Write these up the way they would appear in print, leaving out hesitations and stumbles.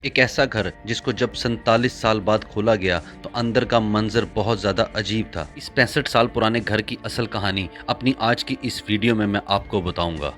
ایک ایسا گھر جس کو جب 47 سال بعد کھولا گیا تو اندر کا منظر بہت زیادہ عجیب تھا۔ اس 65 سال پرانے گھر کی اصل کہانی اپنی آج کی اس ویڈیو میں آپ کو بتاؤں گا۔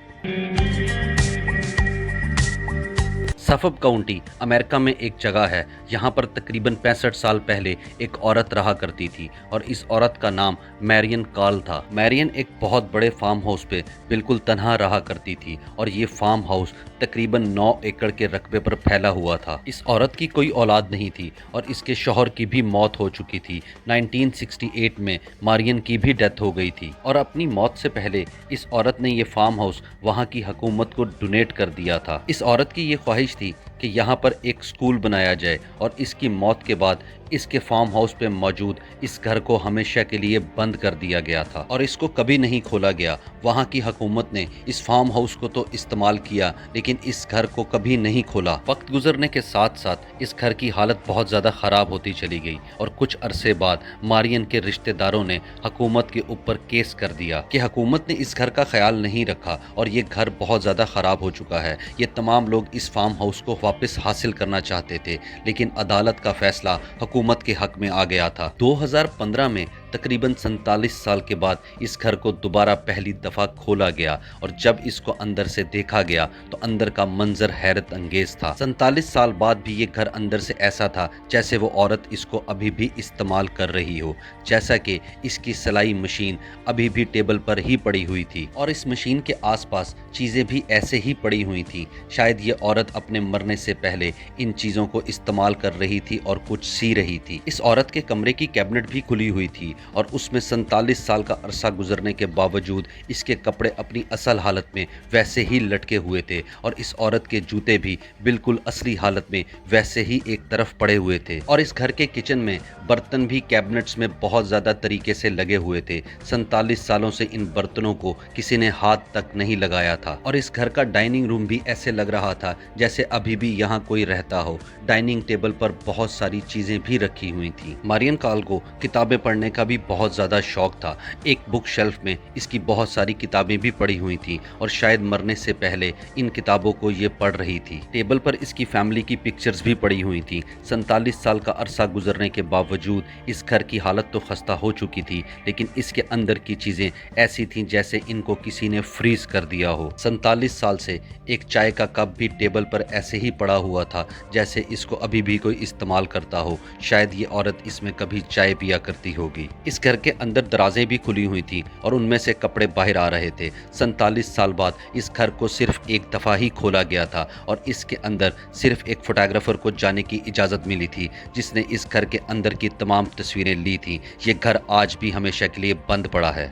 سفک کاؤنٹی امریکہ میں ایک جگہ ہے، یہاں پر تقریباً 65 سال پہلے ایک عورت رہا کرتی تھی اور اس عورت کا نام میرین کال تھا۔ میرین ایک بہت بڑے فارم ہاؤس پہ بالکل تنہا رہا کرتی تھی اور یہ فارم ہاؤس تقریباً 9 ایکڑ کے رقبے پر پھیلا ہوا تھا۔ اس عورت کی کوئی اولاد نہیں تھی اور اس کے شوہر کی بھی موت ہو چکی تھی۔ 1968 میں میرین کی بھی ڈیتھ ہو گئی تھی اور اپنی موت سے پہلے اس عورت نے یہ فارم ہاؤس وہاں کی حکومت کو ڈونیٹ کر دیا تھا۔ اس عورت کی یہ خواہش تھی کہ یہاں پر ایک سکول بنایا جائے اور اس کی موت کے بعد اس کے فارم ہاؤس پہ موجود اس گھر کو ہمیشہ کے لیے بند کر دیا گیا تھا اور اس کو کبھی نہیں کھولا گیا۔ وہاں کی حکومت نے اس فارم ہاؤس کو تو استعمال کیا لیکن اس گھر کو کبھی نہیں کھولا۔ وقت گزرنے کے ساتھ ساتھ اس گھر کی حالت بہت زیادہ خراب ہوتی چلی گئی اور کچھ عرصے بعد میرین کے رشتہ داروں نے حکومت کے اوپر کیس کر دیا کہ حکومت نے اس گھر کا خیال نہیں رکھا اور یہ گھر بہت زیادہ خراب ہو چکا ہے۔ یہ تمام لوگ اس فارم ہاؤس کو واپس حاصل کرنا چاہتے تھے لیکن عدالت کا فیصلہ حکومت کے حق میں آ گیا تھا۔ 2015 میں تقریباً 47 سال کے بعد اس گھر کو دوبارہ پہلی دفعہ کھولا گیا اور جب اس کو اندر سے دیکھا گیا تو اندر کا منظر حیرت انگیز تھا۔ 47 سال بعد بھی یہ گھر اندر سے ایسا تھا جیسے وہ عورت اس کو ابھی بھی استعمال کر رہی ہو، جیسا کہ اس کی سلائی مشین ابھی بھی ٹیبل پر ہی پڑی ہوئی تھی اور اس مشین کے آس پاس چیزیں بھی ایسے ہی پڑی ہوئی تھیں۔ شاید یہ عورت اپنے مرنے سے پہلے ان چیزوں کو استعمال کر رہی تھی اور کچھ سی رہی تھی۔ اس عورت کے کمرے کی کیبنٹ بھی کھلی ہوئی تھی اور اس میں 47 سال کا عرصہ گزرنے کے باوجود اس کے کپڑے اپنی اصل حالت میں ویسے ہی لٹکے ہوئے تھے اور اس عورت کے جوتے بھی بالکل اصلی حالت میں ویسے ہی ایک طرف پڑے ہوئے تھے اور اس گھر کے کچن میں برتن بھی کیبنٹس میں بہت زیادہ طریقے سے لگے ہوئے تھے۔ 47 سالوں سے ان برتنوں کو کسی نے ہاتھ تک نہیں لگایا تھا اور اس گھر کا ڈائننگ روم بھی ایسے لگ رہا تھا جیسے ابھی بھی یہاں کوئی رہتا ہو۔ ڈائننگ ٹیبل پر بہت ساری چیزیں بھی رکھی ہوئی تھیں۔ میرین کال کو کتابیں پڑھنے کا بھی بہت زیادہ شوق تھا۔ ایک بک شیلف میں اس کی بہت ساری کتابیں بھی پڑی ہوئی تھیں اور شاید مرنے سے پہلے ان کتابوں کو یہ پڑھ رہی تھی۔ ٹیبل پر اس کی فیملی کی پکچرز بھی پڑی ہوئی تھیں۔ 47 سال کا عرصہ گزرنے کے باوجود اس گھر کی حالت تو خستہ ہو چکی تھی لیکن اس کے اندر کی چیزیں ایسی تھیں جیسے ان کو کسی نے فریز کر دیا ہو۔ 47 سال سے ایک چائے کا کپ بھی ٹیبل پر ایسے ہی پڑا ہوا تھا جیسے اس کو ابھی بھی کوئی استعمال کرتا ہو۔ شاید یہ عورت اس میں کبھی چائے پیا کرتی ہوگی۔ اس گھر کے اندر دروازیں بھی کھلی ہوئی تھیں اور ان میں سے کپڑے باہر آ رہے تھے۔ 47 سال بعد اس گھر کو صرف ایک دفعہ ہی کھولا گیا تھا اور اس کے اندر صرف ایک فوٹوگرافر کو جانے کی اجازت ملی تھی جس نے اس گھر کے اندر کی تمام تصویریں لی تھیں۔ یہ گھر آج بھی ہمیشہ کے لیے بند پڑا ہے۔